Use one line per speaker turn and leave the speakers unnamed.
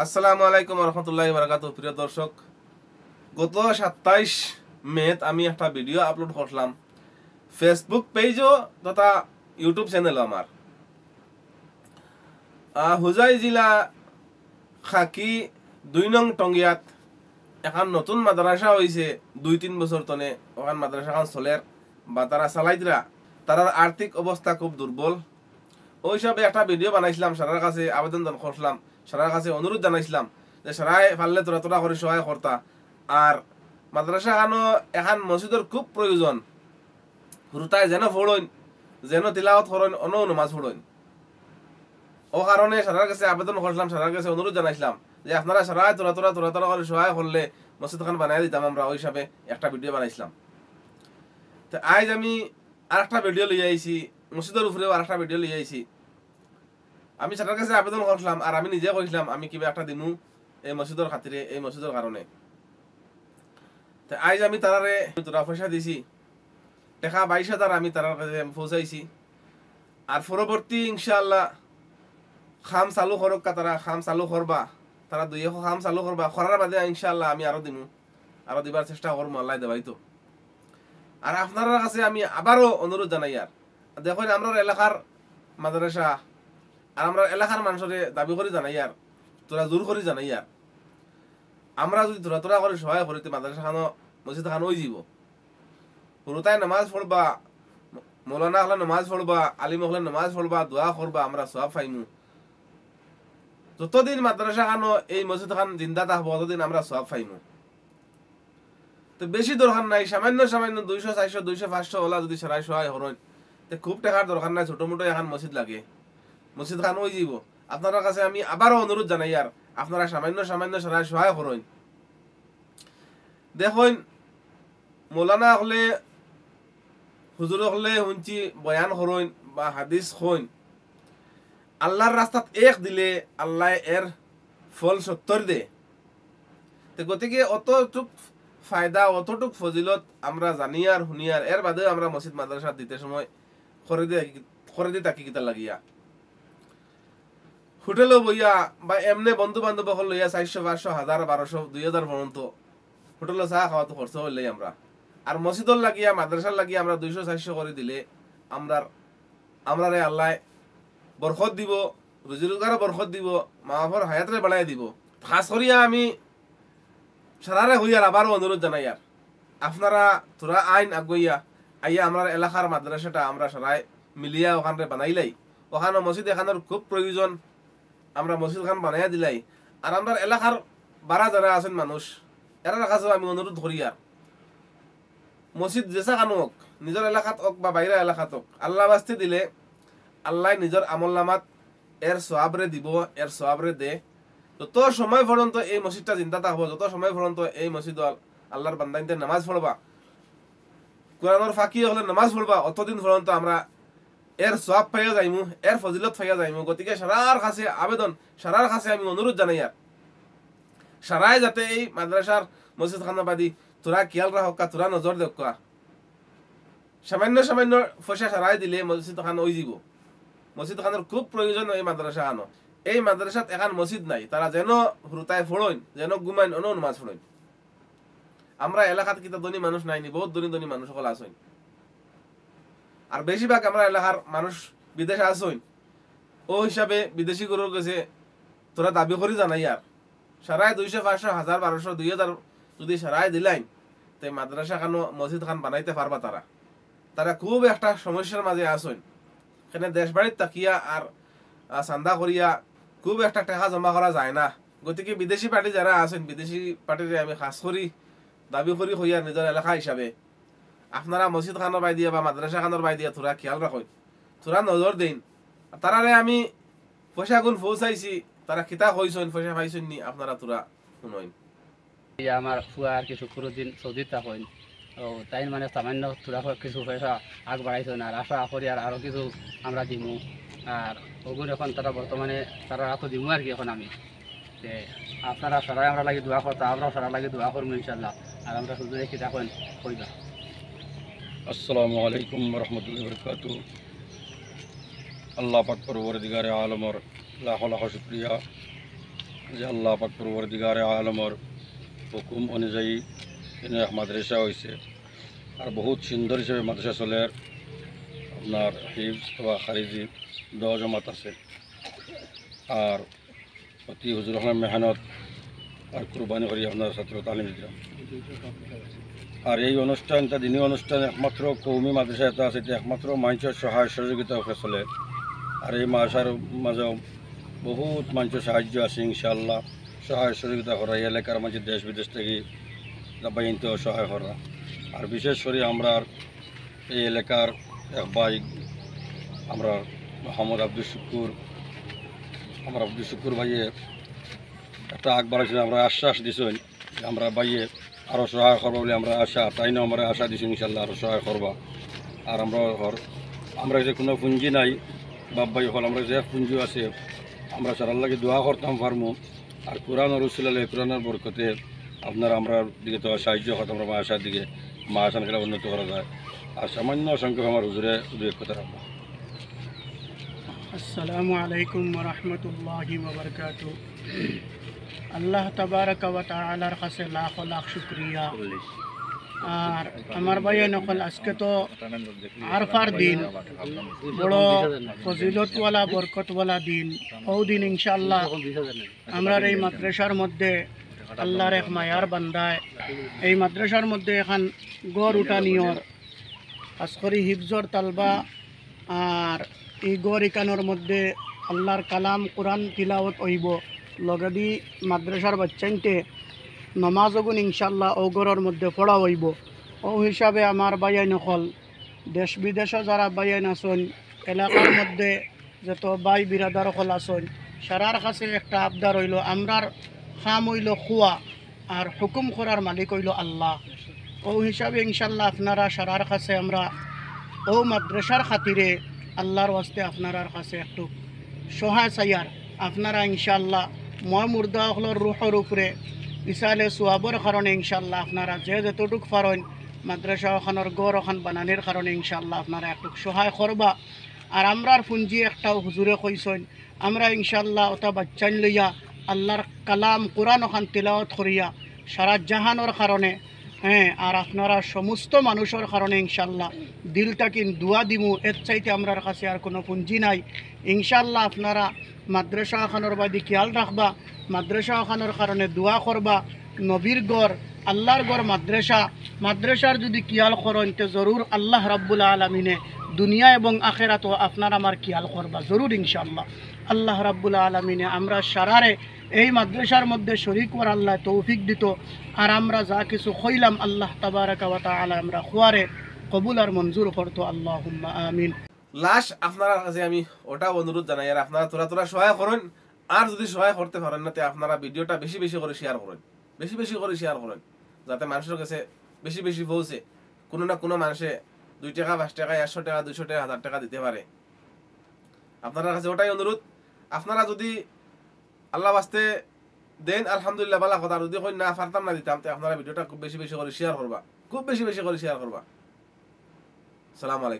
আসসালামু আলাইকুম রহমতুল্লাহি বারাকাতুহু। প্রিয় দর্শক, গত 27 মেত আমি একটা ভিডিও আপলোড করলাম ফেসবুক পেজও তথা ইউটিউব চ্যানেলও আমার। হুজাই জিলা খাকি 2 নং টঙ্গিয়াত এখন নতুন মাদ্রাসা হয়েছে 2-3 বছর তনে। ওখান মাদ্রাসাখান চলের বা তারা চালাইতরা, তারার আর্থিক অবস্থা খুব দুর্বল। ওই হিসাবে একটা ভিডিও বানাইছিলাম, সারার কাছে আবেদন করছিলাম, সারার কাছে অনুরোধ জানাইছিলাম যে সারাই পারলে তোরা তোরা করে সহায় করতা। আর মাদ্রাসা খানো এখন মসজিদের খুব প্রয়োজন। হুরুতায় যেন ফোড়ইন, যেন তিলাওয়াত করেন, অন্য নামাজ পড়ইন। ও কারণে সারার কাছে আবেদন করছিলাম, সারার কাছে অনুরোধ জানাইছিলাম যে আপনারা সারাই তোরা তোরা তোরা তোরা করে সহায় করলে মসজিদ খান বানাই দিতাম আমরা। ওই হিসাবে একটা ভিডিও বানাইছিলাম। তো আজ আমি আর একটা ভিডিও লিয়ে আইছি, মসজিদের উপরেও আর একটা ভিডিও লিয়ে আইছি। আমি সারার কাছে আবেদন করছিলাম আর আমি নিজে কইছিলাম আমি কিবা একটা দিমু এই মসজিদের খাতিরে, এই মসজিদের কারণে। তো আজ আমি তারারে তোরা পয়সা দিছি, টাকা 22,000 আমি তারার কাছে পৌঁছাইছি। আর পরবর্তী ইনশাআল্লাহ খাম চালু করক, তারা খাম চালু করবা, তারা 2 খাম চালু করবা, করার বাদে ইনশাআল্লাহ আমি আরো দিমু, আরো দিবার চেষ্টা করবো, আল্লাহ দেবাইতো। আর আপনার কাছে আমি আবারও অনুরোধ জানাই, আর দেখুন আমরা এলাকার মাদ্রাসা আর আমরা এলাকার মানুষের দাবি করে জানাই, আর তোরা জোর করে জানাই, আর আমরা যদি তোরা তোরা করে সহায় করিতে মাদ্রাসা খানো মসজিদ খানো ওই যাব। পুরোটাই নামাজ পড়বা, মৌলানা হলে নামাজ পড়বা, আলিম হলে নামাজ পড়বা, দোয়া করবা, আমরা সব পাইমু। যতদিন মাদ্রাসা খানো এই মসজিদ খান জিন্দা থাকবো ততদিন আমরা সব পাইমু। তো বেশি দরকার নাই, সামান্য সামান্য 200, 400, 200, 500 ওলা যদি সারাই সহায় হরেন, তো খুব টাকার দরকার নাই। ছোট মোটো এখন মসজিদ লাগে, মসজিদ খান ওই যাব। আপনার কাছে আমি আবারও অনুরোধ জানাই, আর আপনারা সামান্য সামান্য সারাই সহায় করেন। দেখুন মৌলানা হলে হুজুর হলে শুনছি বয়ান করেন বা হাদিস কইন, আল্লাহর রাস্তাত এক দিলে আল্লাহ এর ফল 70 দে। তো গতিকে অতটুক ফায়দা, অতটুক ফজিলত আমরা জানি আর শুনি, আর এর বাদে আমরা মসজিদ মাদ্রাসা দিতে সময় করে দিয়ে তাকি কিতা লাগিয়া হোটেলও বইয়া বা এমনি বন্ধু বান্ধব লইয়া 400, 500, 1000, 1200, 2000 পর্যন্ত হোটেলে চা খাওয়া তো খরচ হইলেই আমরা। আর মসজিদর লাগিয়া মাদ্রাসার লাগিয়া আমরা 200, 400 করে দিলে আমরারে আল্লাহ বরকত দিব, রুজি রোজগারও বরকত দিব, মা বাবার হায়াতরে বাড়াই দিব। খাস করিয়া আমি সারারে হইয়ার আবারও অনুরোধ জানাই, আর আপনারা তোরা আইন আগুইয়া আইয়া আমার এলাকার মাদ্রাসাটা আমরা সারাই মিলিয়া ওখানে বানাইলাই। ওখানে মসজিদ এখানের খুব প্রয়োজন, আমরা মসজিদ খান বানাইয়া দিলাই। আর আমার এলাকার বারা যারা আছেন মানুষ, এরার কাছেও আমি অনুরোধ করি, আর মসজিদ যেসা খানো হোক, নিজের এলাকাত হোক বা বাইরে এলাকাত হোক, আল্লাহ বাস্তি দিলে আল্লাহ নিজের আমল নামাত এর সোয়াবরে দিব, এর সোয়াবরে দে। যত সময় পর্যন্ত এই মসজিদটা চিন্তা থাকবো, যত সময় পর্যন্ত এই মসজিদ আল্লাহর বান্দাইতে নামাজ পড়বা, কোরআনের ফাঁকি হলে নামাজ পড়বা, অতদিন পর্যন্ত আমরা এর সোয়াব পাইয়া যাইমু, এর ফজিলত পাইয়া যাইমু। গতিকে সারার কাছে আবেদন, সারার কাছে আমি অনুরোধ জানাই, আর সারাই যাতে এই মাদ্রাসার মসজিদ খানাবাদী তোরা খেয়াল রাখা, তোরা নজর দেখা। সামান্য সামান্য পয়সা সারাই দিলে মসজিদ খান ওই যাব। মসজিদ খানের খুব প্রয়োজন এই মাদ্রাসা খানো। এই মাদ্রাসাত এখন মসজিদ নাই, তারা যেন হুরুতায় ফোড়ইন, যেন ঘুমাইন, অন্য নামাজ পড়ইন। আমরা এলাকাত কিতা ধনী মানুষ নাইনি, বহুত ধনী ধনী মানুষ সকল আসইন। আর বেশিরভাগ আমরা এলাকার মানুষ বিদেশে আসইন। ও হিসাবে বিদেশি গরুর কাছে তোরা দাবি করি জানাই, আর সারাই 200, 500, 1000, 1200, 2000 যদি সারাই দিলাইন, তো মাদ্রাসা খানো মসজিদ খান বানাইতে পারবা। তারা খুব একটা সমস্যার মাঝে আসইন। এখানে দেশ বাড়ির তাকিয়া আর চান্দা করিয়া খুব একটা টাকা জমা করা যায় না। গতিকে বিদেশি পার্টি যারা আছেন, বিদেশি পার্টিরে আমি খাস করি দাবি করি হইয়া নিজের এলাকা হিসাবে আপনারা মসজিদ খানোর বাই দিয়া বা মাদ্রাসা খানোর বাই দিয়া তোরা খেয়াল রাখুন, তোরা নজর দিন। তারারে আমি পয়সা গুণ পৌঁছাইছি, তারা কিতা কইছেন, পয়সা পাইছেন নি, আপনারা তোরা শুনইন।
আমার ফুয়া আর কিছু দিন সৌদি থাকেন, ও তাই মানে সামান্য তোরা কিছু পয়সা আগ বাড়াইছেন, আর আশা করি আর আরও কিছু আমরা দিমু। আর ওগুন এখন তারা বর্তমানে তারা এত দিমু আর কি। এখন আমি যে আপনারা সবাই আমরা লাগে দোয়া করতে, আমরাও সারা লাগে দোয়া করবো ইনশাল্লাহ। আর আমরা শুধু দেখি দেখেন কইবা।
আসসালামু আলাইকুম রহমতুল্লাহি বরকাতুহু। আল্লাহ পাক পরওয়ারদিগারে আলমর লাখ লাখ শুকরিয়া। যে আল্লাহ পাক পরবর্তীকারে আলমর হুকুম অনুযায়ী এনে এক মাদ্রাসা হয়েছে আর বহুত সুন্দর হিসেবে মাদ্রাসা চলে আপনার হিফজ বা খারিজি 10 জমাত আছে আর অতি হুজুর মেহনত আর কুরবানি করি আপনার ছাত্র তালিম দিলাম। আর এই অনুষ্ঠানটা দিনই অনুষ্ঠান একমাত্র কৌমি মাদ্রাসা এটা আছে এটা একমাত্র মানুষের সহায় সহযোগিতা করে চলে। আর এই মাদ্রাসার মাঝে বহুত মানুষের সাহায্য আছে ইনশাআল্লাহ সহায় সহযোগিতা করা এই এলাকার মাঝে দেশ বিদেশ থেকে বাইনতেও সহায় করা। আর বিশেষ করে আমরা এই এলাকার এক ভাই আমরা মোহাম্মদ আব্দুল শুকুর ভাইয়ে একটা আগ বাড়াইছিল আমরা আশ্বাস দিছেন আমরা ভাইয়ে আরও সহায় করবো বলে আমরা আশা তাই না আমরা আশা দিছি ইনশাল্লাহ আরও সহায় করবা। আর আমরা যে কোনো পুঁজি নাই বাবাই হল আমরা যে পুঁজি আছে আমরা সারার লাগে দোয়া করতাম পারমু। আর কোরআন রসুল্লাহ কোরআনের বরকতে আপনারা আমরা দিকে তো সাহায্য করতাম আমরা মায়াশার দিকে মায়াশান খেলা উন্নত করা যায়। আর সামান্য সংখ্যক আমার হুজুরে দু এক কথা রাখবো।
আসসালামু আলাইকুম ওয়া রাহমাতুল্লাহি ওয়া বারাকাতুহু। আল্লাহ তাবারাকা ওয়া তাআলার কাছে লাখ লাখ শুকরিয়া। আর আমার ভাই নকল আজকে তো আরফার দিন, বড় ফজিলতওয়ালা বরকতওয়ালা দিন। ও দিন ইনশাআল্লাহ আমরা এই মাদ্রাসার মধ্যে আল্লাহর এক মায়ার বান্দায় এই মাদ্রাসার মধ্যে এখন গড় উঠানিয়র আসকরি হিফজর তালবা আর এই গড় ইকানোর মধ্যে আল্লাহর কালাম কোরআন তিলাওয়াত হইব লগদি মাদ্রাসার বাচ্চাইনতে নমাজগুন ইনশাল্লাহ ও গড়ের মধ্যে পড়া হইব। ও হিসাবে আমার বাইয়াই নকল দেশ বিদেশে যারা বাইয়াইন আসন এলাকার মধ্যে যত বাই বিরাদার হল আসন সারার কাছে একটা আবদার হইল আমরার খাম হইল খুয়া আর হুকুম করার মালিক হইল আল্লাহ। ও হিসাবে ইনশাল্লাহ আপনারা সারার কাছে আমরা ও মাদ্রাসার খাতিরে আল্লাহর ওয়াস্তে আপনার কাছে একটু সহায় চাইয়ার আপনারা ইনশাল্লাহ মই মুর্দা হলর রুহর উপরে ইসালে সোয়াবর কারণে ইনশাল্লাহ আপনারা যে যতটুক পারেন মাদ্রাসা ওখানোর গড় ওখান বানানির কারণে ইনশাল্লাহ আপনারা একটু সহায় করবা। আর আমরার পুঁজি একটাও হুজুরে কইসেন আমরা ইনশাল্লাহ ওটা বাচ্চান লইয়া আল্লাহর কালাম কোরআন ওখান তিলাওয়াত করিয়া সারা জাহানোর কারণে আর আপনারা সমস্ত মানুষের কারণে ইনশাল্লাহ দিলটা কিন দোয়া দিমু এর চাইতে আমরার কাছে আর কোনো পুঁজি নাই। ইনশাল্লাহ আপনারা মাদ্রাসা খানোর বাদি খেয়াল রাখবা, মাদ্রাসা খানোর কারণে দোয়া করবা। নবীর গড় আল্লাহর গড় মাদ্রাসার যদি খেয়াল করেন তো জরুর আল্লাহ রাব্বুল আলমিনে দুনিয়া এবং আখেরাত আপনার আমার খেয়াল করবা জরুর ইনশাল্লাহ। আল্লাহ রাব্বুল আলমিনে আমরা সারারে এই মাদ্রাসার মধ্যে শরীক কর আল্লাহ তৌফিক দিত। আর আমরা যা কিছু কইলাম আল্লাহ তাবারাকা ওয়া তাআলা আমরা খুয়ারে কবুল আর মঞ্জুর করতো আল্লাহুম্মা আমিন।
লাস্ট আপনার কাছে আমি ওটা অনুরোধ জানাই আর আপনারা তোরা সহায় করেন। আর যদি সহায় করতে পারেন না তে আপনারা ভিডিওটা বেশি বেশি করে শেয়ার করেন, বেশি বেশি করে শেয়ার করেন যাতে মানুষের কাছে বেশি বেশি পৌঁছে। কোনো না কোনো মানুষে 2 টাকা 5 টাকা 100 টাকা 200 টাকা 1000 টাকা দিতে পারে। আপনার কাছে ওটাই অনুরোধ। আপনারা যদি আল্লাহ বাস্তে দেন আলহামদুলিল্লাহ ভালো কথা, যদি কই না পারতাম না দিতাম তো আপনারা ভিডিওটা খুব বেশি বেশি করে শেয়ার করবা, খুব বেশি বেশি করে শেয়ার করবা। আসসালামু আলাইকুম।